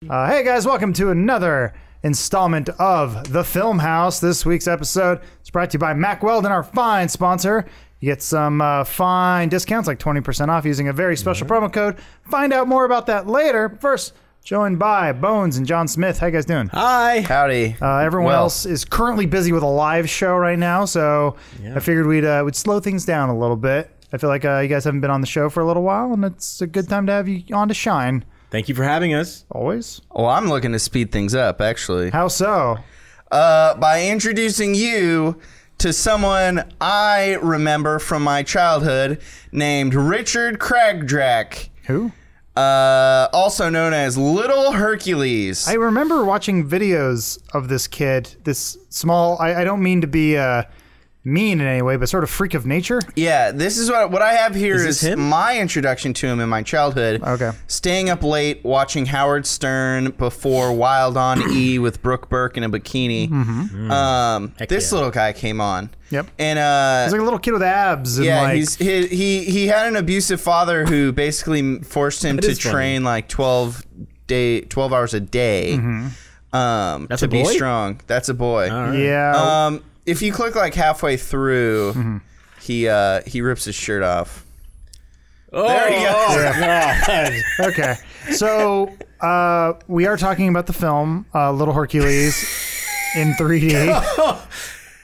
Hey guys, welcome to another installment of The Funhaus. This week's episode is brought to you by Mack Weldon, our fine sponsor. You get some fine discounts, like 20% off using a very special promo code. Find out more about that later. First, joined by Bones and John Smith. How you guys doing? Hi. Howdy. Everyone else is currently busy with a live show right now, so I figured we'd slow things down a little bit. I feel like you guys haven't been on the show for a little while, and it's a good time to have you on to shine. Thank you for having us. Always. Well, I'm looking to speed things up, actually. How so? By introducing you to someone I remember from my childhood named Richard Cragdrack. Who? Also known as Little Hercules. I remember watching videos of this kid, this small, I don't mean to be mean in any way, but sort of freak of nature. Yeah, this is what I have here is my introduction to him in my childhood. Okay. Staying up late, watching Howard Stern before Wild on E with Brooke Burke in a bikini. This little guy came on. Yep. And he's like a little kid with abs. And yeah, like, he had an abusive father who basically forced him to train like 12 hours a day. That's to a be boy? strong. That's a boy. All right. yeah. If you click like halfway through, he rips his shirt off. Oh, There you go. God. Okay. So we are talking about the film Little Hercules in 3D.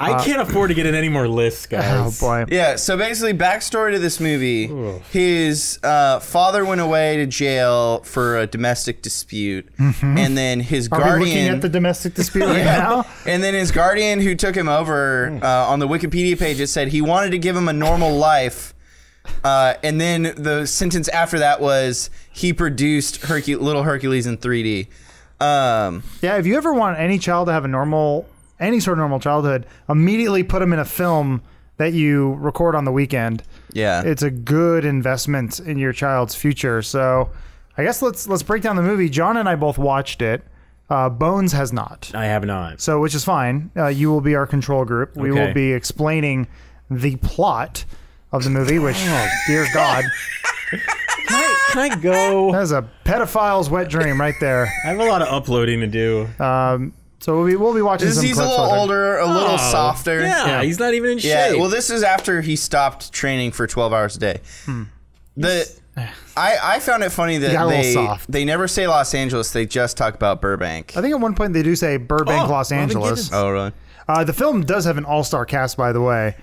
I can't afford to get in any more lists, Oh guys. boy. Yeah, so basically, backstory to this movie, his father went away to jail for a domestic dispute, and then his Are we looking guardian... at the domestic dispute right now? And then his guardian who took him over, on the Wikipedia page, it said he wanted to give him a normal life, and then the sentence after that was he produced Little Hercules in 3D. Yeah. If you ever want any child to have any sort of normal childhood, immediately put them in a film that you record on the weekend. Yeah. It's a good investment in your child's future. So I guess let's break down the movie. John and I both watched it. Bones has not. I have not. So, which is fine. You will be our control group. We will be explaining the plot of the movie, which, dear God, Can I go? that is a pedophile's wet dream right there. I have a lot of uploading to do. So we'll be watching some He's a clips little with it. older, a little softer. Yeah, he's not even in Yeah, shape. well, this is after he stopped training for 12 hours a day. I found it funny got a little that soft. they never say Los Angeles, they just talk about Burbank. I think at one point they do say Burbank, Los Angeles. Oh, really? The film does have an all-star cast, by the way.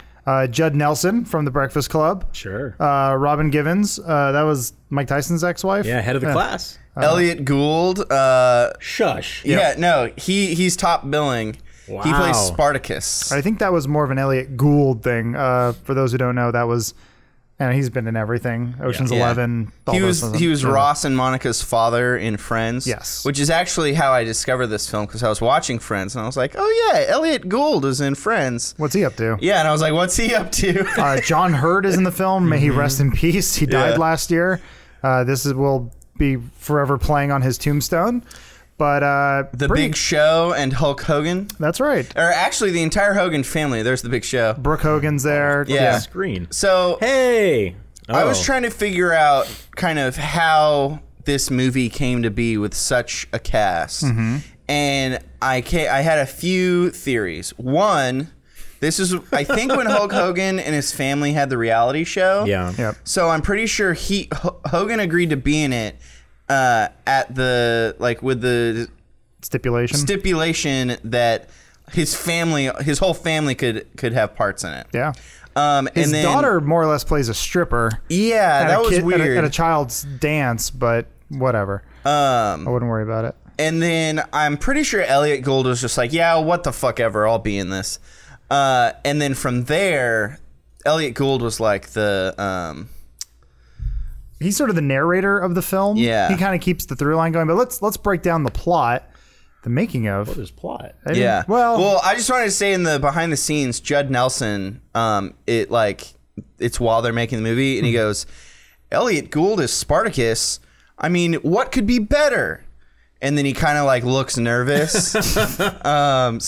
Judd Nelson from The Breakfast Club. Sure. Robin Givens. That was Mike Tyson's ex-wife. Yeah, head of the class. Elliot Gould. Shush. Yeah, no, he's top billing. Wow. He plays Spartacus. I think that was more of an Elliot Gould thing. For those who don't know, that was... And he's been in everything. Ocean's 11. all He those was ones. Ross and Monica's father in Friends. Yes. Which is actually how I discovered this film, because I was watching Friends and I was like, oh yeah, Elliot Gould is in Friends. What's he up to? Yeah, and I was like, what's he up to? John Hurt is in the film. May he rest in peace. He died last year. Will be forever playing on his tombstone. But The Big Show and Hulk Hogan. That's right. Or actually, the entire Hogan family. There's The Big Show. Brooke Hogan's there. Yeah. Screen. So Hey. I was trying to figure out kind of how this movie came to be with such a cast. And I had a few theories. One, this is, I think, when Hulk Hogan and his family had the reality show. Yeah. Yep. So I'm pretty sure Hogan agreed to be in it at the, like, with the stipulation that his whole family could have parts in it. Yeah. And His then, daughter more or less plays a stripper. Yeah, that was weird. At a child's dance, but whatever. I wouldn't worry about it. And then I'm pretty sure Elliot Gould was just like, yeah, what the fuck ever, I'll be in this. And then from there, Elliot Gould was like the... He's sort of the narrator of the film. Yeah. He kind of keeps the through line going. But let's break down the plot, the making of. What is plot? Yeah. Well, I just wanted to say in the behind the scenes, Judd Nelson, it's while they're making the movie, and he goes, Elliot Gould is Spartacus. I mean, what could be better? And then he kind of like looks nervous. So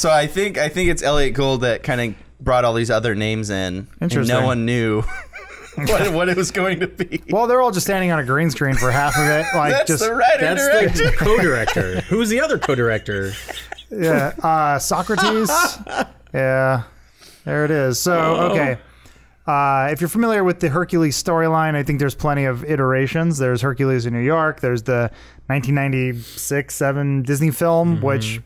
I think it's Elliot Gould that kind of brought all these other names in. Interesting. And no one knew. what it was going to be. Well, they're all just standing on a green screen for half of it. Like That's just the writer That's director. the co-director. Who's the other co-director? yeah, Socrates. Yeah, there it is. So okay. If you're familiar with the Hercules storyline, I think there's plenty of iterations. There's Hercules in New York. There's the 1996-7 Disney film, which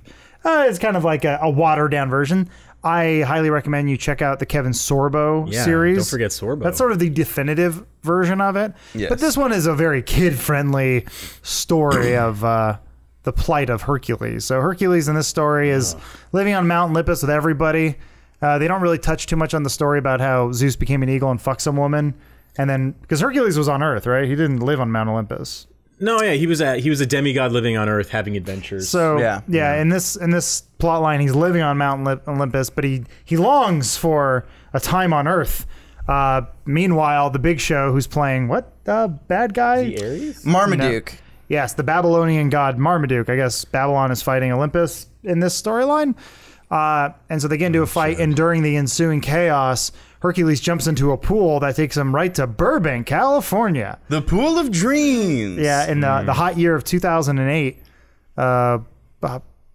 is kind of like a watered-down version. I highly recommend you check out the Kevin Sorbo series. Don't forget Sorbo. That's sort of the definitive version of it. Yes. But this one is a very kid-friendly story of the plight of Hercules. So Hercules in this story is living on Mount Olympus with everybody. They don't really touch too much on the story about how Zeus became an eagle and fucked some woman. And then, because Hercules was on Earth, right? He didn't live on Mount Olympus. No, yeah, he was a demigod living on Earth having adventures. So Yeah. in this plot line, he's living on Mount Olympus, but he longs for a time on Earth. Meanwhile, the Big Show, who's playing what bad guy? the Ares? Marmaduke. Yes, the Babylonian god Marmaduke. I guess Babylon is fighting Olympus in this storyline. And so they get into a fight, and during the ensuing chaos, Hercules jumps into a pool that takes him right to Burbank, California. The Pool of Dreams. Yeah, in the hot year of 2008.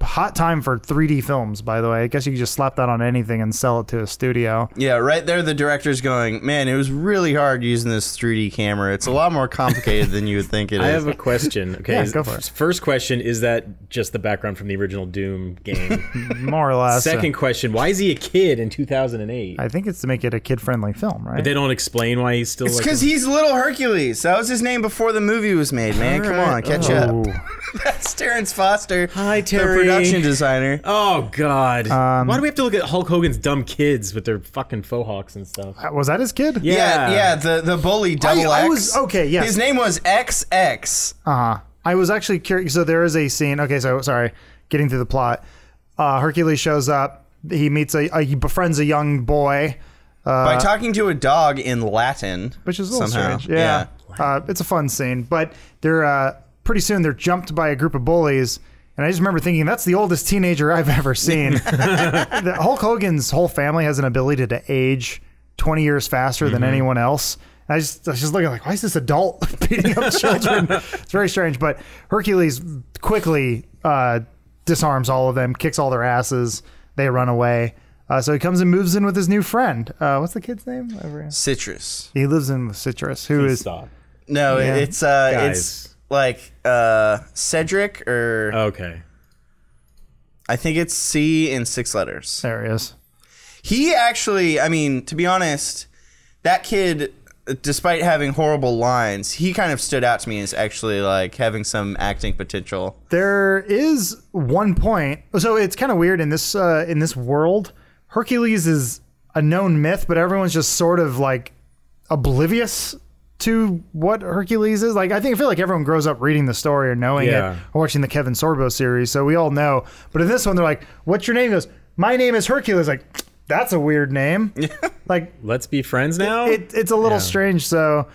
Hot time for 3D films, by the way. I guess you could just slap that on anything and sell it to a studio. Yeah, right there the director's going, man, it was really hard using this 3D camera. It's a lot more complicated than you would think it is. I have a question. Okay, Yeah, go for it. First question, is that just the background from the original Doom game? More or less. Second question, why is he a kid in 2008? I think it's to make it a kid-friendly film, right? But they don't explain why he's still It's like because he's Little Hercules. That was his name before the movie was made, man. Come on, catch up. That's Terrence Foster, Hi, the Terry. production designer. Oh, God. Why do we have to look at Hulk Hogan's dumb kids with their fucking faux hawks and stuff? Was that his kid? Yeah, the bully Double I X. was okay. Yes. His name was XX. I was actually curious. So there is a scene. Okay, so sorry, getting through the plot. Hercules shows up. He meets he befriends a young boy, By talking to a dog in Latin. which is a little somehow. strange. Yeah, it's a fun scene. But they're pretty soon they're jumped by a group of bullies. And I just remember thinking, that's the oldest teenager I've ever seen. The Hulk Hogan's whole family has an ability to age 20 years faster than anyone else. And I was just looking like, why is this adult beating up children? It's very strange. But Hercules quickly disarms all of them, kicks all their asses. They run away. So he comes and moves in with his new friend. What's the kid's name? Citrus. He lives in with Citrus, who is... Stop. No, Yeah. it's like Cedric or Okay. I think it's C in 6 letters. There he is. He actually, I mean, to be honest, that kid, despite having horrible lines, he kind of stood out to me as actually like having some acting potential. There is one point. So it's kind of weird in this world. Hercules is a known myth, but everyone's just sort of like oblivious to what Hercules is. Like I feel like everyone grows up reading the story or knowing it or watching the Kevin Sorbo series, so we all know. But in this one, they're like, "What's your name?" He goes, "My name is Hercules." Like, that's a weird name. Like, Let's be friends now? it's a little strange. So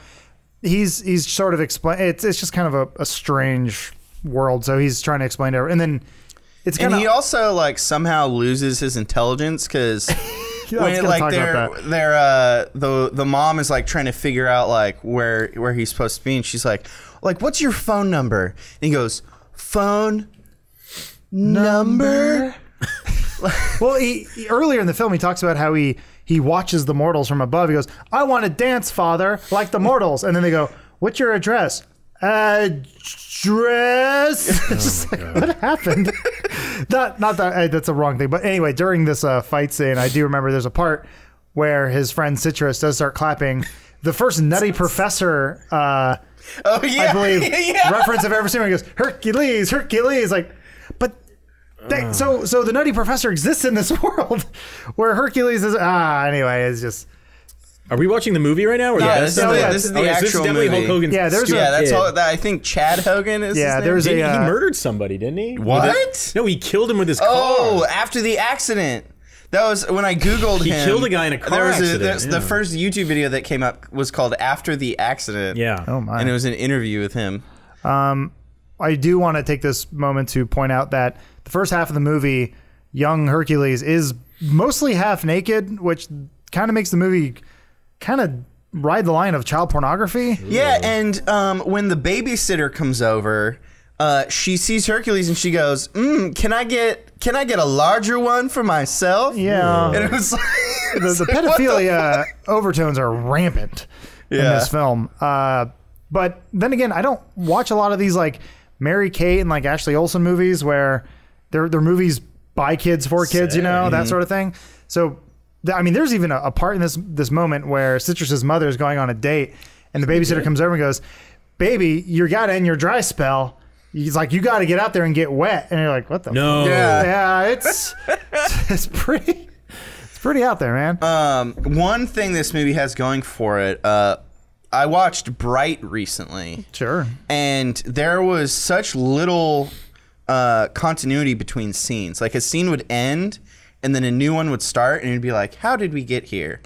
he's sort of explain. It's just kind of a strange world. So he's trying to explain to everyone, and then it's kind And of he also like somehow loses his intelligence because when like the mom is like trying to figure out like where he's supposed to be, and she's like what's your phone number? And he goes, phone number. Well, he earlier in the film he talks about how he watches the mortals from above. He goes, "I want to dance, father, like the mortals." And then they go, "What's your address?" Address. It's just like, what happened? not that that's a wrong thing, but anyway, during this fight scene, I do remember there's a part where his friend Citrus does start clapping. The first Nutty Professor, Oh yeah, I believe, yeah. reference I've ever seen. Where he goes, Hercules, Hercules, like, but. So the Nutty Professor exists in this world where Hercules is anyway, it's just Are we watching the movie right now? Or Yeah, that's this is the- the- okay, this is the so this actual definitely movie. Hulk Hogan's Yeah, there's stupid Yeah, that's kid. all. I think Chad Hogan is. Yeah, his there's name. a- He murdered somebody, didn't he? What? No, he killed him with his car. Oh, after the accident. That was when I Googled He him. killed a guy in a car there was accident, there's- yeah. The first YouTube video that came up was called "After the Accident." Yeah. oh my. and it was an interview with him. I do want to take this moment to point out that the first half of the movie, young Hercules is mostly half naked, which kind of makes the movie kind of ride the line of child pornography. Yeah, and when the babysitter comes over, she sees Hercules and she goes, "Can I get a larger one for myself?" Yeah, and it was like, the pedophilia overtones are rampant in this film. But then again, I don't watch a lot of these like Mary Kate and like Ashley Olsen movies where they're movies by kids for kids, you know, that sort of thing. So, I mean, there's even a part in this moment where Citrus's mother is going on a date, and the babysitter comes over and goes, "Baby, you got to end your dry spell." He's like, "You got to get out there and get wet," and you're like, "What the?" No. Fuck? Yeah, it's pretty out there, man. One thing this movie has going for it, I watched Bright recently. Sure. And there was such little continuity between scenes. Like a scene would end and then a new one would start and it'd be like, how did we get here?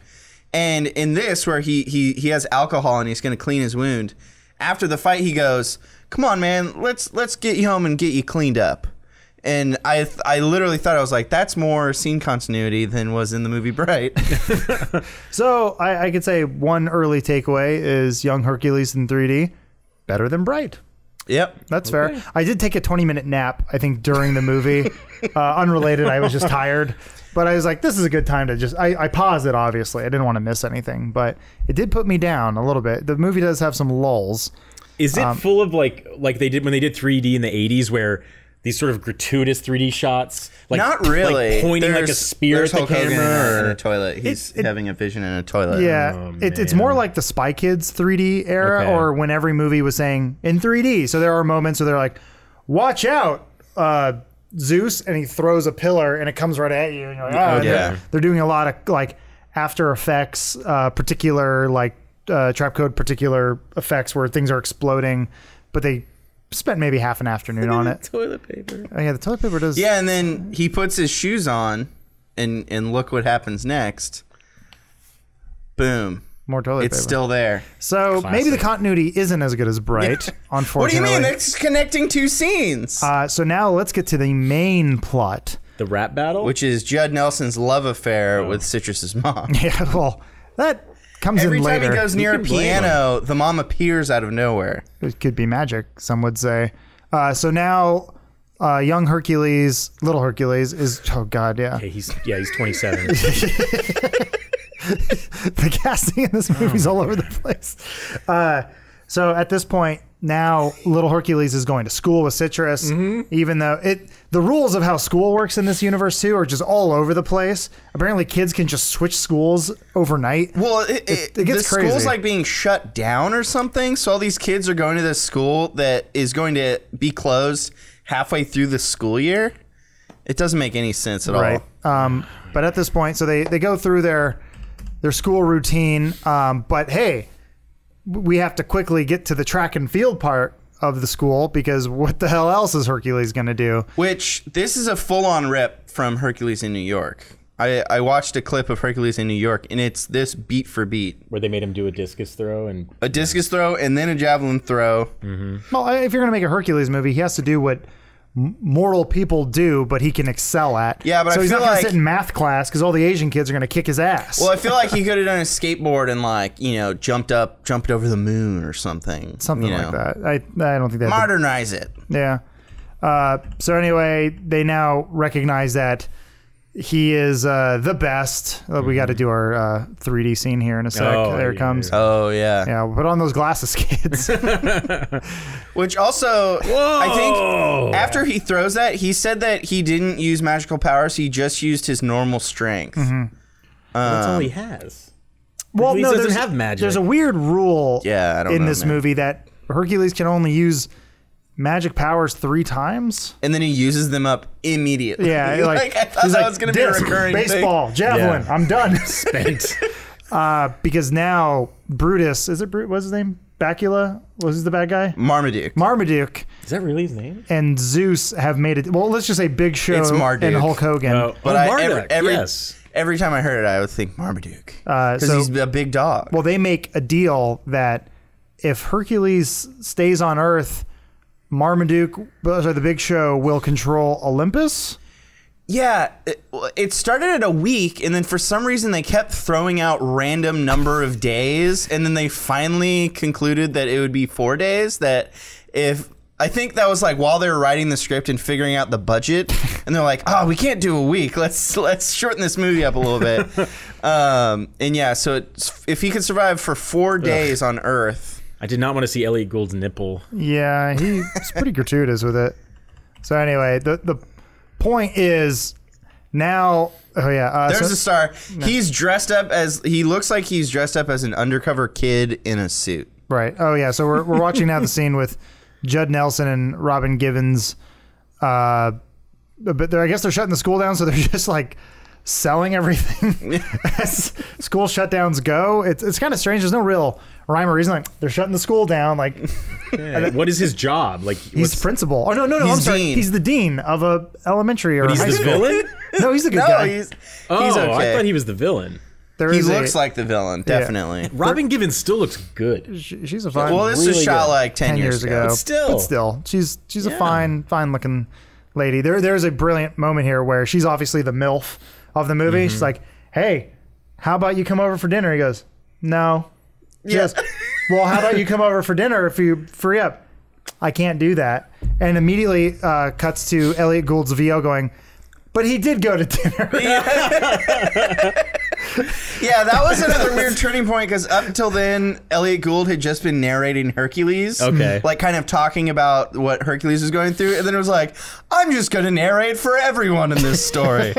And in this, where he has alcohol and he's going to clean his wound, after the fight he goes, "Come on, man, let's get you home and get you cleaned up." And I literally thought, I was like, that's more scene continuity than was in the movie Bright. So I could say one early takeaway is young Hercules in 3D, better than Bright. Yep. That's fair. I did take a 20-minute nap, I think, during the movie. Unrelated, I was just tired. But I was like, this is a good time to just... I paused it, obviously. I didn't want to miss anything. But it did put me down a little bit. The movie does have some lulls. Is it full of like they did when they did 3D in the 80s where... these sort of gratuitous 3D shots, like not really, like pointing like a spear at the Hulk Hogan camera, in a toilet. He's having a vision in a toilet. Yeah, it's more like the Spy Kids 3D era, or when every movie was saying in 3D. So there are moments where they're like, "Watch out, Zeus," and he throws a pillar and it comes right at you, and you're like, They're doing a lot of like After Effects, particular like trap code, particular effects where things are exploding, but they spent maybe half an afternoon on it. Toilet paper. Oh, yeah, the toilet paper does. Yeah, and then he puts his shoes on, and look what happens next. Boom. More toilet paper. It's still there. So maybe the continuity isn't as good as Bright, unfortunately. What do you mean? It's connecting two scenes. So now let's get to the main plot. The rap battle? Which is Judd Nelson's love affair with Citrus's mom. Yeah, well, that comes in later. Every time he goes near a piano, the mom appears out of nowhere. It could be magic, some would say. So now, young Hercules, little Hercules is, oh God, yeah. Okay, he's 27. The casting in this movie's all over the place. So at this point, now little Hercules is going to school with Citrus, even though the rules of how school works in this universe too are just all over the place. Apparently kids can just switch schools overnight. Well, it gets the crazy. school's like being shut down or something. So all these kids are going to this school that is going to be closed halfway through the school year. It doesn't make any sense at all. But at this point, so they go through their school routine. But hey, we have to quickly get to the track and field part of the school because what the hell else is Hercules going to do? Which, this is a full-on rip from Hercules in New York. I watched a clip of Hercules in New York, and it's this beat for beat. Where they made him do a discus throw and then a javelin throw. Well, if you're going to make a Hercules movie, he has to do what mortal people do, but he can excel at. Yeah, but so I he's feel not going like to sit in math class because all the Asian kids are going to kick his ass. Well, I feel like he could have done a skateboard and jumped over the moon or something. Something like that. I don't think that. Modernize it. Yeah. So anyway, they now recognize that he is the best. We got to do our 3D scene here in a sec. There it comes. Oh, yeah. Yeah, we'll put on those glasses, kids. Which also, I think after he throws that, he said that he didn't use magical powers. He just used his normal strength. that's all he has. Well, Hercules no, doesn't have magic. There's a weird rule in this movie that Hercules can only use magic powers 3 times, and then he uses them up immediately. Yeah, like I thought that was going to be a recurring baseball, thing. javelin. I'm done. Spent. Because now Brutus, what's his name? Bacula was the bad guy. Marmaduke. Is that really his name? And Zeus have made it. Well, let's just say Big Show and Hulk Hogan. Every time I heard it, I would think Marmaduke because he's a big dog. Well, they make a deal that if Hercules stays on Earth, Marmaduke, the Big Show, will control Olympus. Yeah, it started at a week, and then for some reason they kept throwing out random number of days, and then they finally concluded that it would be 4 days. I think that was like while they were writing the script and figuring out the budget, and they're like, "Oh, we can't do a week. Let's shorten this movie up a little bit." And yeah, so if he could survive for 4 days on Earth, I did not want to see Elliot Gould's nipple. Yeah, he's pretty gratuitous with it. So anyway, the point is now. Oh yeah, there's a star. No. He looks like he's dressed up as an undercover kid in a suit. Right. Oh yeah. So we're watching now the scene with Judd Nelson and Robin Givens. But I guess they're shutting the school down, so they're just like selling everything as school shutdowns go. It's kind of strange. There's no real rhyme or reason. Like they're shutting the school down. Like, what is his job? Like he's the principal. Oh no, I'm sorry. Dean. He's the dean of a elementary or but he's high the school. Villain? No, he's the good guy. He's okay. okay. I thought he was the villain. He looks like the villain, definitely. Yeah. Robin Givens still looks good. She's a fine. Well, this was shot like 10 years ago. But still, she's a fine looking lady. There's a brilliant moment here where she's obviously the MILF of the movie. She's like, "Hey, how about you come over for dinner?" He goes, "No." Yes. Well, how about you come over for dinner if you free up? I can't do that. And immediately cuts to Elliot Gould's VO going, "But he did go to dinner." Yeah, that was another weird turning point because up until then, Elliot Gould had just been narrating Hercules. Okay. Like kind of talking about what Hercules was going through. And then it was like, I'm just going to narrate for everyone in this story.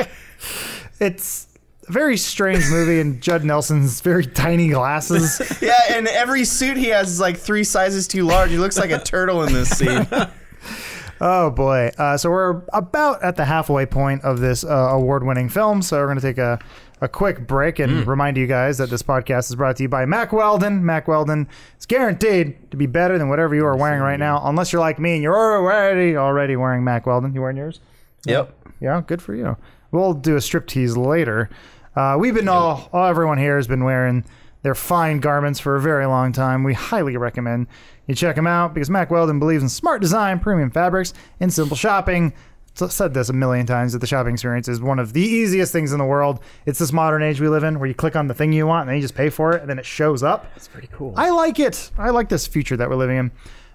It's a very strange movie, and Judd Nelson's very tiny glasses. Yeah, and every suit he has is like 3 sizes too large. He looks like a turtle in this scene. Oh boy. So we're about at the halfway point of this award-winning film. So we're going to take a quick break and remind you guys that this podcast is brought to you by Mack Weldon. Mack Weldon is guaranteed to be better than whatever you are wearing right now, unless you're like me and you're already wearing Mack Weldon. You wearing yours? Yep. Yeah, good for you. We'll do a striptease later. We've been everyone here has been wearing their fine garments for a very long time. We highly recommend you check them out because Mack Weldon believes in smart design, premium fabrics, and simple shopping. I've said this a million times that the shopping experience is one of the easiest things in the world. It's this modern age we live in where you click on the thing you want and then you just pay for it and then it shows up. That's pretty cool. I like it. I like this future that we're living in.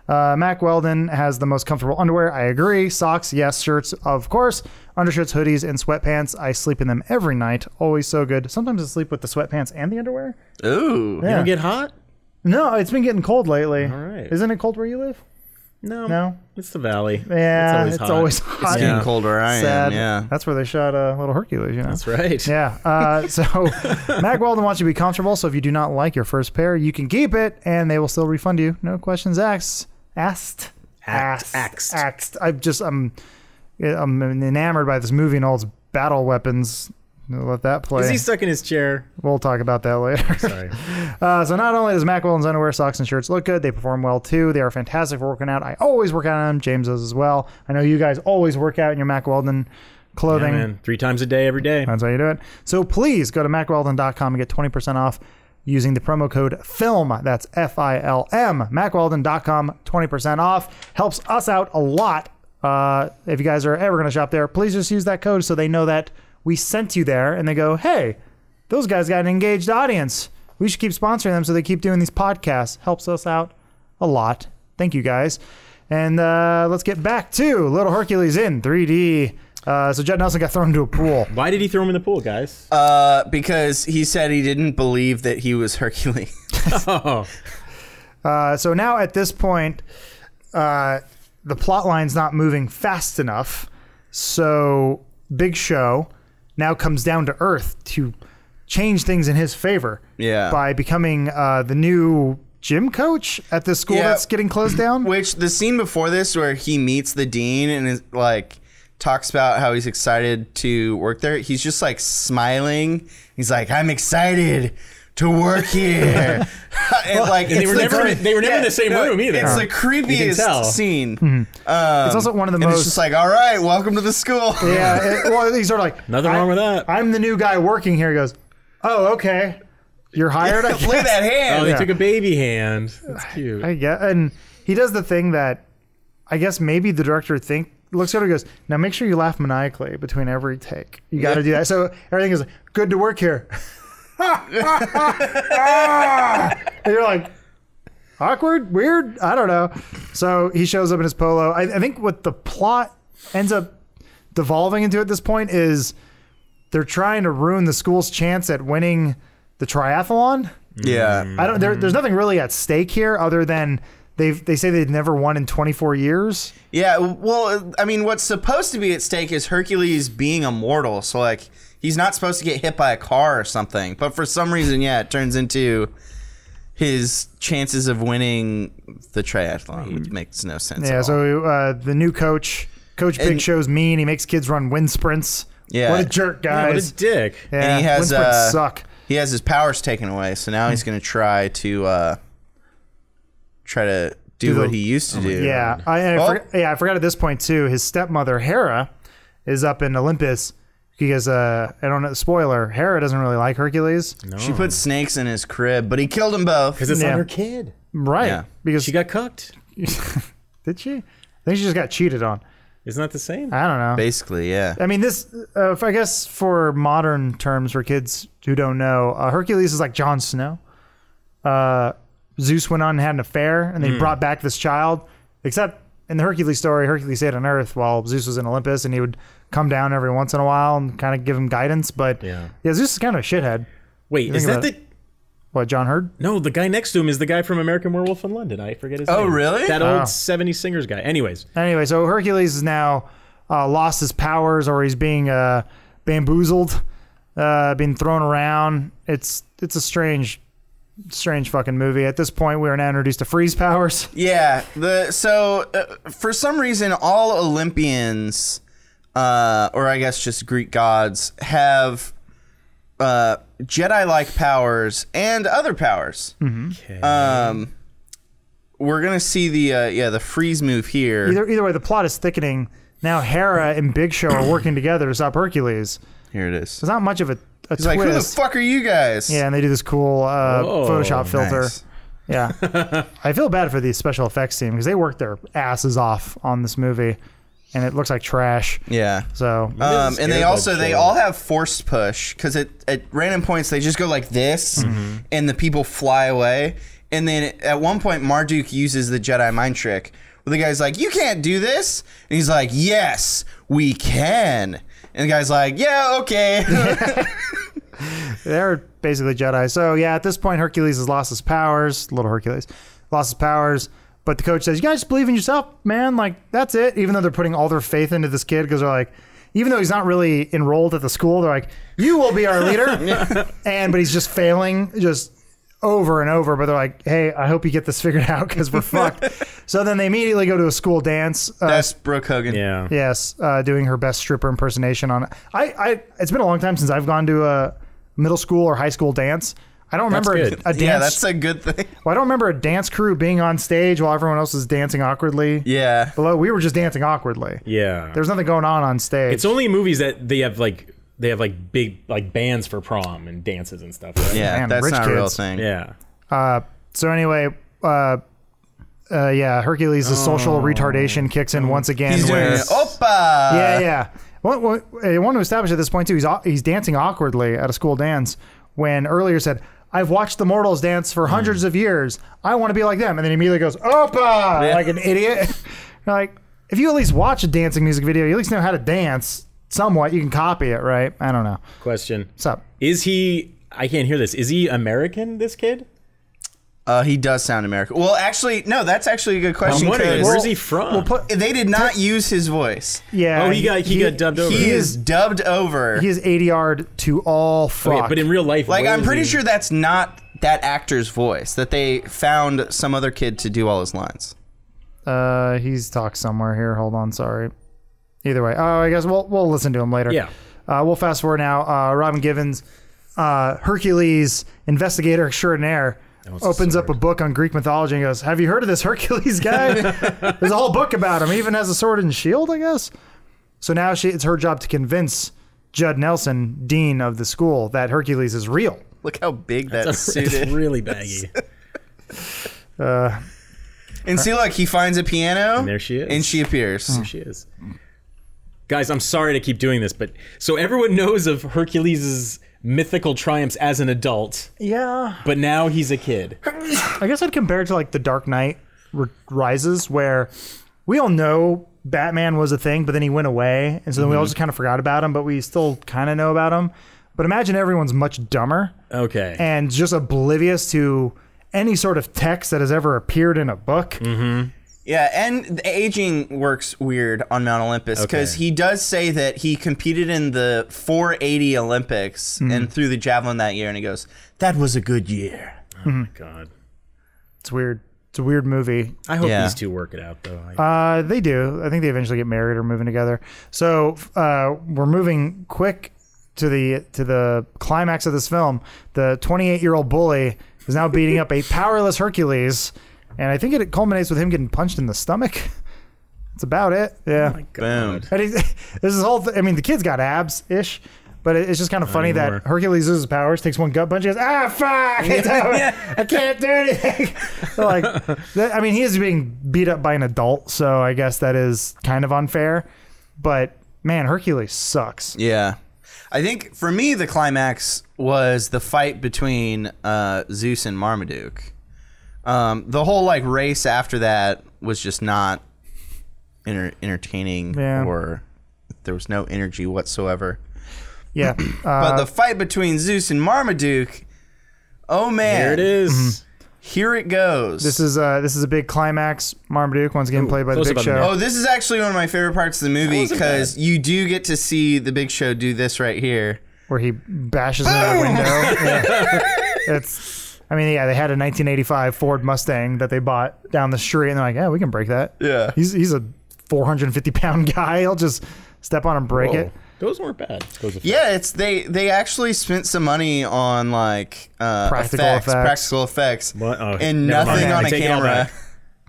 Mack Weldon has the most comfortable underwear. I agree. Socks, yes. Shirts, of course. Undershirts, hoodies, and sweatpants. I sleep in them every night. Always so good. Sometimes I sleep with the sweatpants and the underwear. Ooh. Yeah. You don't get hot? No, it's been getting cold lately. All right. Isn't it cold where you live? No. It's the valley. Yeah, it's always hot. It's getting cold where I am, yeah. That's where they shot Little Hercules, you know? That's right. Yeah. So Mack Weldon wants you to be comfortable, so if you do not like your first pair, you can keep it, and they will still refund you. No questions asked. I'm enamored by this movie and all its battle weapons. I'll let that play. Is he stuck in his chair? We'll talk about that later. Sorry. So not only does Mack Weldon's underwear, socks, and shirts look good, they perform well too. They are fantastic for working out. I always work out on them. James does as well. I know you guys always work out in your Mack Weldon clothing. Yeah, man. 3 times a day, every day. That's how you do it. So please go to MackWeldon.com and get 20% off using the promo code FILM. That's FILM. MackWeldon.com, 20% off. Helps us out a lot. If you guys are ever going to shop there, please just use that code so they know that we sent you there, and they go, hey, those guys got an engaged audience. We should keep sponsoring them so they keep doing these podcasts. Helps us out a lot. Thank you, guys. And let's get back to Little Hercules in 3D. So Judd Nelson got thrown into a pool. Why did he throw him in the pool, guys? Because he said he didn't believe that he was Hercules. Oh. So now at this point, the plot line's not moving fast enough. So Big Show now comes down to earth to change things in his favor. Yeah. By becoming the new gym coach at this school that's getting closed down. Which the scene before this where he meets the dean and is like talks about how he's excited to work there. He's just like smiling. He's like, I'm excited to work here. And they were never in the same room either. It's the creepiest scene. Mm-hmm. It's also one of the most. It's just like, all right, welcome to the school. Yeah. Well, he's sort of like, nothing wrong with that. I'm the new guy working here. He goes, oh, okay. You're hired. I guess. Look at that hand. Oh, they took a baby hand. That's cute. I get, and he does the thing that I guess maybe the director looks at her and goes, now make sure you laugh maniacally between every take. You got to do that. So everything is good to work here. And you're like, awkward, weird, I don't know. So he shows up in his polo. I think what the plot ends up devolving into at this point is they're trying to ruin the school's chance at winning the triathlon. Yeah. I don't. There's nothing really at stake here other than they say they've never won in 24 years. Yeah. Well, I mean, what's supposed to be at stake is Hercules being immortal. So like, he's not supposed to get hit by a car or something. But for some reason, yeah, it turns into his chances of winning the triathlon, which makes no sense. Yeah. at all. So the new coach, Big Show's mean. He makes kids run wind sprints. Yeah. What a jerk, Yeah, what guys. a dick. Yeah, And he has, wind sprints suck. He has his powers taken away, so now he's going to try to do what he used to do. Yeah, I forgot at this point too. His stepmother Hera is up in Olympus because I don't know. Spoiler: Hera doesn't really like Hercules. No. She put snakes in his crib, but he killed them both. Because it's Yeah. not her kid. Right? Yeah. Because She got cooked. did she? I think she just got cheated on. Isn't that the same? I don't know. Basically, yeah. I mean, this, I guess for modern terms for kids who don't know, Hercules is like Jon Snow. Zeus went on and had an affair, and then he brought back this child. Except in the Hercules story, Hercules stayed on Earth while Zeus was in Olympus, and he would come down every once in a while and kind of give him guidance. But Yeah. Zeus is kind of a shithead. Wait, is think that about the... What, John Hurd? No, the guy next to him is the guy from American Werewolf in London. I forget his name. Oh, really? That Oh. old 70s singers guy. Anyways. Anyway, so Hercules is now lost his powers, or he's being bamboozled, being thrown around. It's a strange fucking movie. At this point, we are now introduced to freeze powers. Yeah. For some reason, all Olympians, or I guess just Greek gods, have Jedi-like powers and other powers. Okay. We're gonna see the freeze move here. Either way, the plot is thickening. Now Hera and Big Show are working together to stop Hercules. Here it is. There's not much of a He's twist. like, who the fuck are you guys? Yeah, and they do this cool Photoshop filter. Nice. Yeah. I feel bad for the special effects team because they worked their asses off on this movie, and it looks like trash. Yeah. So And they also Scared all have forced push because at random points they just go like this, and the people fly away. And then at one point Marduk uses the Jedi mind trick where the guy's like, "You can't do this," and he's like, "Yes, we can." And the guy's like, "Yeah, okay." they're basically Jedi. So yeah, at this point Hercules has lost his powers. Little Hercules lost his powers. But the coach says, "You guys just believe in yourself, man. Like, that's it." Even though they're putting all their faith into this kid because they're like, even though he's not really enrolled at the school, they're like, "You will be our leader." But he's just failing just over and over. But they're like, "Hey, I hope you get this figured out because we're fucked." So then they immediately go to a school dance. That's Brooke Hogan. yeah. Yes, doing her best stripper impersonation on it. It's been a long time since I've gone to a middle school or high school dance. I don't remember good. a dance. Yeah, that's a good thing. Well, I don't remember a dance crew being on stage while everyone else was dancing awkwardly. Yeah. Below, we were just dancing awkwardly. Yeah. There's nothing going on stage. It's only movies that they have big like bands for prom and dances and stuff. Right? Yeah, Man, that's rich not a real kids. thing. Yeah. So anyway, Hercules' social retardation kicks in once again. He's doing where- it. Opa! Yeah. Well, I want to establish at this point too. He's dancing awkwardly at a school dance when earlier said, "I've watched the mortals dance for hundreds of years. I want to be like them." And then he immediately goes, "Opa!" like an idiot. Like, if you at least watch a dancing music video, you at least know how to dance somewhat. You can copy it, right? I don't know. Question. What's up? Is he... I can't hear this. Is he American, this kid? He does sound American. Well, actually, no, that's actually a good question. I'm wondering, 'cause where's he from? they did not use his voice. Yeah. Oh, he got dubbed over. He is dubbed over. He is 80-yard to all fuck. Okay, but in real life, Like, where I'm is pretty he? sure that's not that actor's voice, that they found some other kid to do all his lines. He's talked somewhere here. Hold on, sorry. Either way, I guess we'll listen to him later. Yeah. We'll fast forward now. Robin Givens, Hercules investigator extraordinaire, opens up a book on Greek mythology and goes, "Have you heard of this Hercules guy? There's a whole book about him. He even has a sword and shield, I guess." So now it's her job to convince Judd Nelson, dean of the school, that Hercules is real. Look how big that suit It's is. really baggy. And see, look, he finds a piano. And there she is. And she appears. There she is. Guys, I'm sorry to keep doing this, but so everyone knows of Hercules' mythical triumphs as an adult. Yeah. But now he's a kid. I guess I'd compare it to like The Dark Knight Rises, where we all know Batman was a thing, but then he went away. And so then we all just kind of forgot about him, but we still kind of know about him. But imagine everyone's much dumber. Okay. And just oblivious to any sort of text that has ever appeared in a book. Mm-hmm. Yeah, and the aging works weird on Mount Olympus because he does say that he competed in the 480 Olympics and threw the javelin that year, and he goes, "That was a good year." Oh my God. It's weird. It's a weird movie. I hope these two work it out, though. They do. I think they eventually get married or moving together. So we're moving quick to the climax of this film. The 28-year-old bully is now beating up a powerless Hercules. And I think it culminates with him getting punched in the stomach. That's about it. Yeah. Oh my God. Boom. And this is whole. I mean, the kid's got abs-ish, but it's just kind of funny that Hercules loses powers, takes one gut punch, he goes, "Ah, fuck! I can't do anything." So like, I mean, he is being beat up by an adult, so I guess that is kind of unfair. But man, Hercules sucks. Yeah. I think for me, the climax was the fight between Zeus and Marmaduke. The whole like race after that was just not entertaining, or there was no energy whatsoever. Yeah, but the fight between Zeus and Marmaduke, oh man, There it is. Here it goes. this is a big climax. Marmaduke once again played by the close Big up on the Show. Oh, this is actually one of my favorite parts of the movie because you do get to see the Big Show do this right here. Where he bashes into the window. Yeah. I mean, yeah, they had a 1985 Ford Mustang that they bought down the street, and they're like, "Yeah, we can break that." Yeah. He's a 450-pound guy. He'll just step on and break Whoa. it. Those weren't bad. Those Yeah, they actually spent some money on like practical effects, What? Oh, and never nothing mind. on I a take it all camera. back.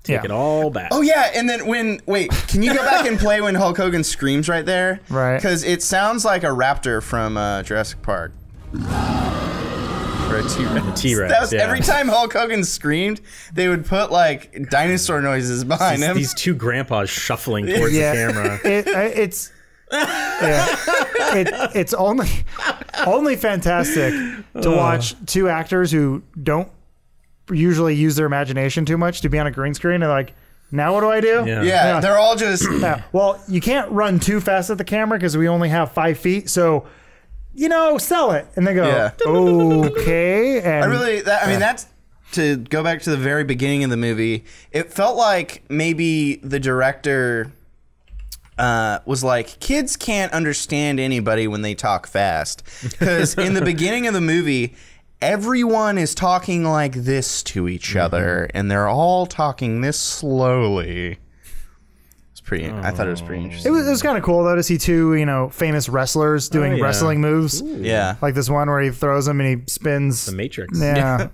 Take it all back. Oh yeah, and then can you go back and play when Hulk Hogan screams right there? Right. Because it sounds like a raptor from Jurassic Park. Or a T-Rex. T-Rex, That was yeah. every time Hulk Hogan scremed, they would put like dinosaur noises behind him. These two grandpas shuffling towards the camera. It's only fantastic to watch two actors who don't usually use their imagination too much to be on a green screen and like, now what do I do? Yeah, they're all just. Yeah. Well, you can't run too fast at the camera because we only have 5 feet. So, sell it. And they go, okay. And that's to go back to the very beginning of the movie. It felt like maybe the director was like, kids can't understand anybody when they talk fast. Because in the beginning of the movie, everyone is talking like this to each other, and they're all talking this slowly. I thought it was pretty interesting. it was kind of cool though to see two, famous wrestlers doing wrestling moves. Ooh. Yeah. Like this one where he throws them and he spins. The Matrix. Yeah.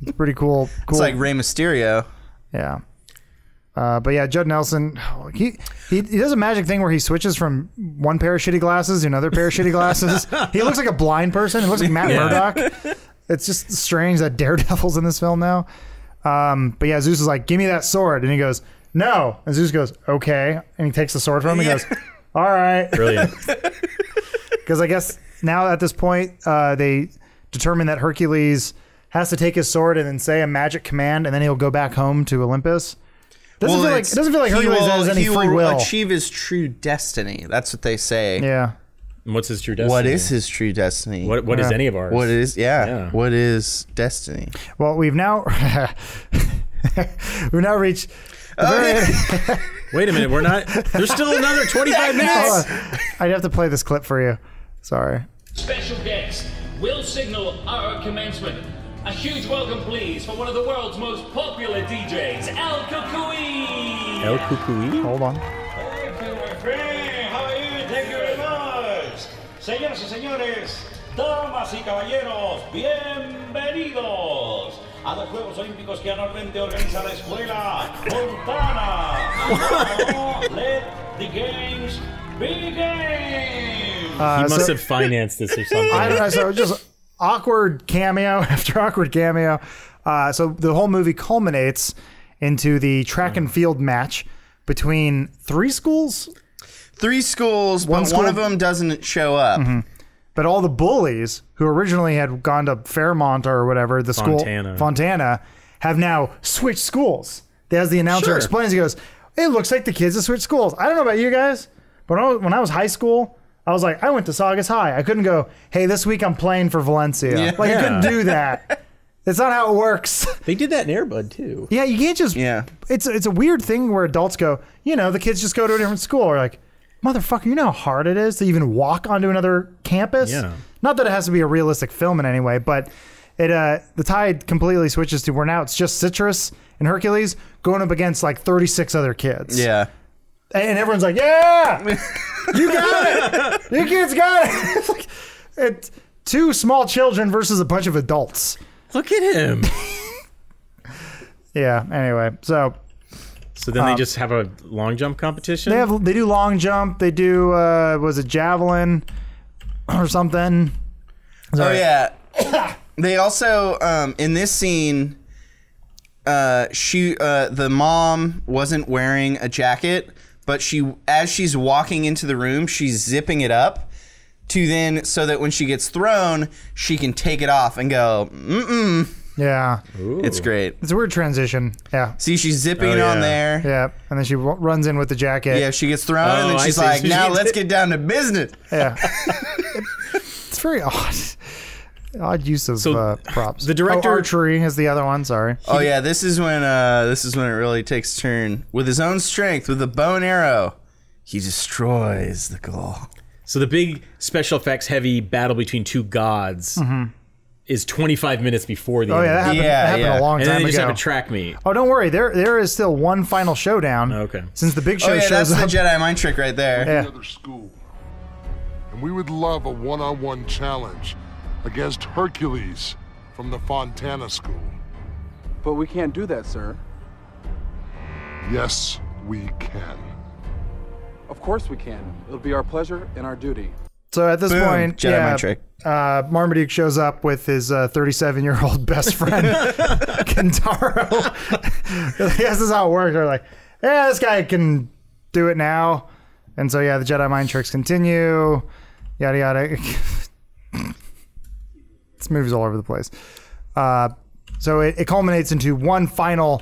It's pretty cool. It's like Rey Mysterio. Yeah. But yeah, Judd Nelson, he does a magic thing where he switches from one pair of shitty glasses to another pair of shitty glasses. He looks like a blind person. He looks like Matt Murdock. It's just strange that Daredevil's in this film now. But yeah, Zeus is like, "Give me that sword," and he goes, "No," and Zeus goes, "Okay," and he takes the sword from him. He goes, "All right." Brilliant. Because I guess now at this point, they determine that Hercules has to take his sword and then say a magic command, and then he'll go back home to Olympus. It doesn't feel like Hercules has any free will. Achieve his true destiny. That's what they say. Yeah. And what's his true destiny? What is his true destiny? What is any of ours? What is What is destiny? Well, we've now reached. Wait a minute, we're not. There's still another 25 minutes. I'd have to play this clip for you. Sorry. Special guest will signal our commencement. A huge welcome, please, for one of the world's most popular DJs, El Cucuy. El Cucuy? Hold on. Thank you, my friend. How are you? Thank you very much. Señoras y señores, damas y caballeros, bienvenidos a los Juegos Olímpicos que anualmente organiza la escuela Fontana. Let the games begin. He must have financed this or something. I don't know. So just awkward cameo after awkward cameo. So the whole movie culminates into the track and field match between 3 schools. 3 schools, but school- one of them doesn't show up. But all the bullies who originally had gone to Fairmont or whatever, the Fontana. school, Fontana, have now switched schools. As the announcer Sure. explains, he goes, it looks like the kids have switched schools. I don't know about you guys, but when I was high school, I was like, I went to Saugus High. I couldn't go, hey, this week I'm playing for Valencia. Yeah. Like, I couldn't do that. That's not how it works. They did that in Air Bud too. Yeah, you can't just... Yeah. It's a weird thing where adults go, the kids just go to a different school. Or like, motherfucker, you know how hard it is to even walk onto another campus? Yeah. Not that it has to be a realistic film in any way, but the tide completely switches to where now it's just Citrus and Hercules going up against like 36 other kids. Yeah. And everyone's like, yeah, you got it. You kids got it. It's like, it's 2 small children versus a bunch of adults. Look at him. Yeah, anyway, so Then they just have a long jump competition? they do long jump, they do was it javelin or something? Oh yeah. They also in this scene the mom wasn't wearing a jacket, but as she's walking into the room, she's zipping it up so that when she gets thrown, she can take it off and go, Yeah. Ooh. It's great. It's a weird transition. Yeah. See, she's zipping it on there. Yeah. And then she runs in with the jacket. Yeah, she gets thrown, and then I she's see. like, So now she- let's get down to business. Yeah. It's very odd. Odd use of props. the director- archery is the other one. Sorry. Oh yeah, this is when it really takes a turn. With his own strength, with a bow and arrow, he destroys the goal. So the big special effects heavy battle between 2 gods is 25 minutes before the Oh yeah, that end. happened a long And then time they just ago. have a track meet. Oh, don't worry. There is still one final showdown. Okay. Since the big show Oh yeah, that's shows the up. Jedi mind trick right there. Yeah. Other school. And we would love a one-on-one challenge against Hercules from the Fontana School. But we can't do that, sir. Yes, we can. Of course we can. It'll be our pleasure and our duty. So at this Boom. point, Jedi mind trick. Marmaduke shows up with his 37-year-old best friend, Kentaro. This is how it works. They're like, yeah, this guy can do it now. And so, yeah, the Jedi mind tricks continue. Yada, yada. This movie's all over the place. So it culminates into one final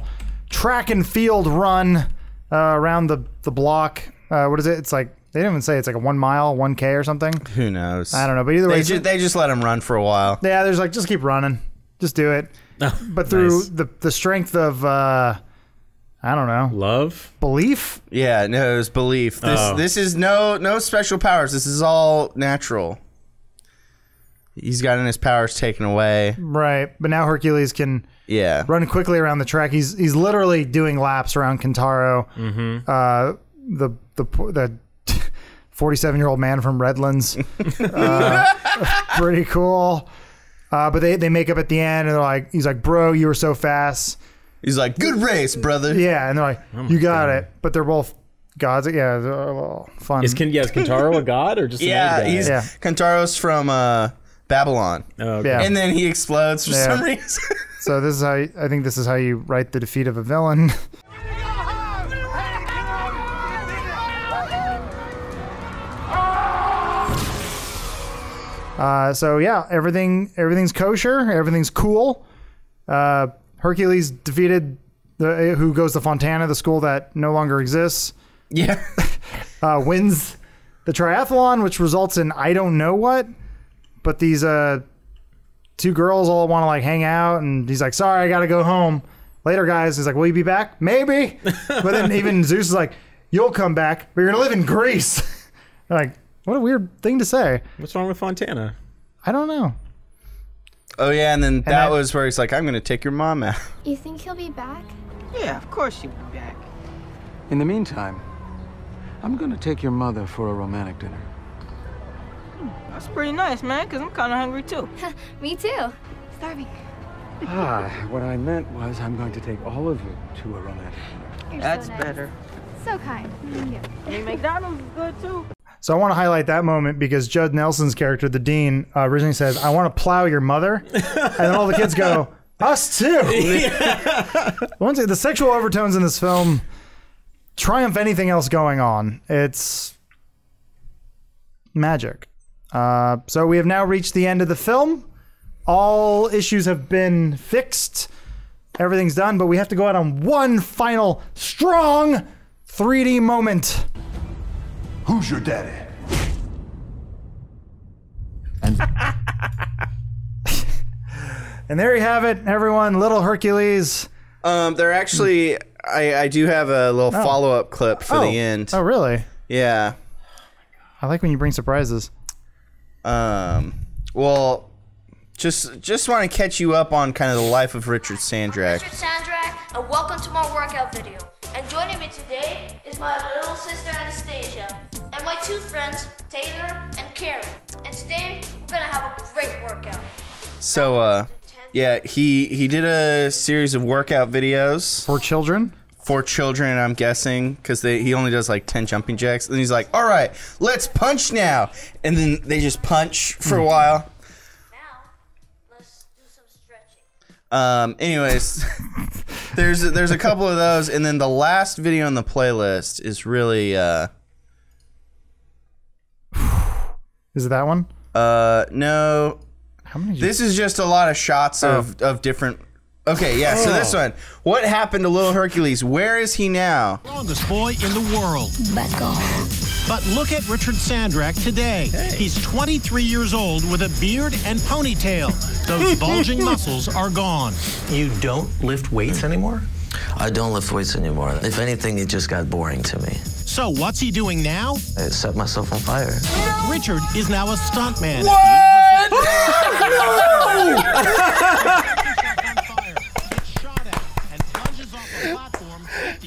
track and field run around the block. What is it? It's like, they didn't even say it's like a 1 mile, 1K or something. Who knows? I don't know, but either way, They just let him run for a while. yeah, there's like, just keep running, just do it. But through Nice. the strength of I don't know, Love? belief. Yeah, no, it was belief. This is no special powers. This is all natural. He's gotten his powers taken away. Right, but now Hercules can Yeah. run quickly around the track. He's literally doing laps around Kentaro. The 47-year-old man from Redlands. Pretty cool. But they make up at the end, and they're like, he's like, bro, you were so fast. He's like, good race, brother. Yeah, and they're like, you got it. But they're both gods. Yeah, they're a little fun. Is Kentaro a god or just Yeah, another guy? he's Yeah. Kentaro's from Babylon. Oh, okay. Yeah. And then he explodes for Yeah. some reason. So this is how I think this is how you write the defeat of a villain. So yeah, everything's kosher, everything's cool. Hercules defeated who goes to Fontana, the school that no longer exists. Yeah. Wins the triathlon, which results in I don't know what, but these 2 girls all want to like hang out, and he's like, sorry, I gotta go home. Later, guys. He's like, will you be back? Maybe. But then even Zeus is like, you'll come back, but you're gonna live in Greece. Like, what a weird thing to say. What's wrong with Fontana? I don't know. Oh, yeah, and then that that- was where he's like, I'm going to take your mom out. You think he'll be back? Yeah, of course she'll be back. In the meantime, I'm gonna take your mother for a romantic dinner. That's pretty nice, man, because I'm kind of hungry, too. Me too. Starving. What I meant was I'm going to take all of you to a romantic dinner. You're That's so nice. better. So kind. Thank you. I mean, McDonald's is good, too. So I want to highlight that moment because Judd Nelson's character, the dean, originally says, I want to plow your mother. And then all the kids go, Us too. Once the sexual overtones in this film triumph anything else going on. It's magic. So we have now reached the end of the film. All issues have been fixed. Everything's done, but we have to go out on one final strong 3D moment. Who's your daddy? And there you have it, everyone. Little Hercules. They're actually, I do have a little follow-up clip for the end. Oh, really? Yeah. I like when you bring surprises. Well, just want to catch you up on kind of the life of Richard Sandrak. Richard Sandrak, and welcome to my workout video. And joining me today is my little sister Anastasia, and my two friends, Taylor and Karen. And today, we're gonna have a great workout. So, yeah, he did a series of workout videos. For children? For children, I'm guessing, because he only does like 10 jumping jacks. And he's like, all right, let's punch now. And then they just punch for a while. Now, let's do some stretching. Anyways, there's a couple of those. And then the last video on the playlist is really... Is it that one? No. How many? This is just a lot of shots of different... Okay, yeah, so this one. What happened to Little Hercules? Where is he now? Strongest boy in the world. Back off. But look at Richard Sandrak today. Hey. He's 23 years old with a beard and ponytail. Those bulging muscles are gone. You don't lift weights anymore? I don't lift weights anymore. If anything, it just got boring to me. So what's he doing now? I set myself on fire. Richard is now a stuntman. What?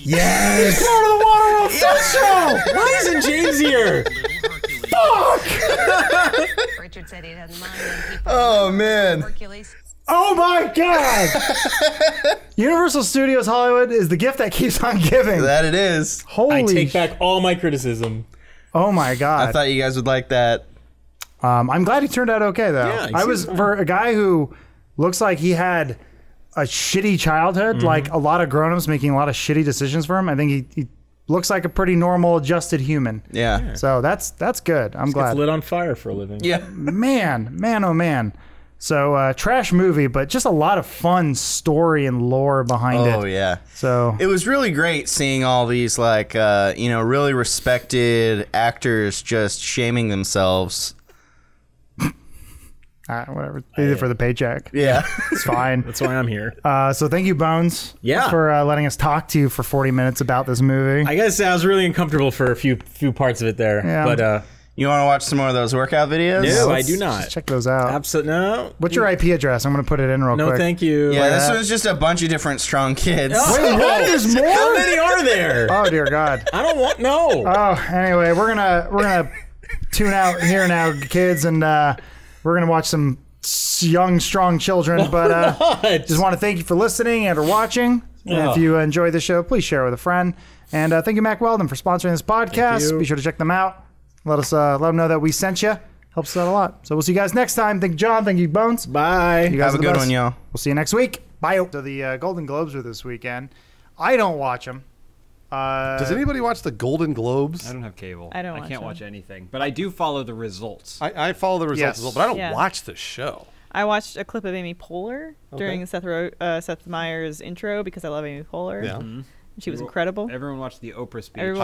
Yes! It's part of the Waterworld Show! Why isn't James here? Fuck! Richard said he doesn't mind when people Oh, man. Hercules. Oh my God! Universal Studios Hollywood is the gift that keeps on giving. That it is. Holy I take back all my criticism. Oh my God. I thought you guys would like that. I'm glad he turned out okay, though. Yeah, I was, for a guy who looks like he had a shitty childhood, like a lot of grown-ups making a lot of shitty decisions for him, I think he looks like a pretty normal, adjusted human. Yeah. So that's good. I'm glad. Gets lit on fire for a living. Yeah. Man, oh man. So trash movie, but just a lot of fun story and lore behind it. Oh, yeah. So it was really great seeing all these, like, really respected actors just shaming themselves. whatever. They did it for the paycheck. Yeah. It's fine. That's why I'm here. So thank you, Bones. Yeah. For letting us talk to you for 40 minutes about this movie. I gotta say, I was really uncomfortable for a few parts of it there. Yeah. But you want to watch some more of those workout videos? No, I do not. Check those out. Absolutely no. What's your IP address? I'm going to put it in real quick. No, thank you. Yeah, this one's just a bunch of different strong kids. Wait, what? There's more? How many are there? Oh dear God. I don't want no. Oh, anyway, we're gonna tune out here now, kids, and we're gonna watch some young, strong children. But just want to thank you for listening and for watching. And if you enjoyed the show, please share with a friend. And thank you, Mac Weldon, for sponsoring this podcast. Be sure to check them out. Let them know that we sent you. Helps us out a lot. So we'll see you guys next time. Thank you, John. Thank you, Bones. Bye. You guys Have a good one, y'all. We'll see you next week. Bye. So the Golden Globes are this weekend. I don't watch them. Does anybody watch the Golden Globes? I don't have cable. I can't watch anything, but I do follow the results. I follow the results as well, but I don't watch the show. I watched a clip of Amy Poehler during Seth Meyers' intro because I love Amy Poehler. Yeah. She was incredible. Everyone watched the Oprah speech. Everyone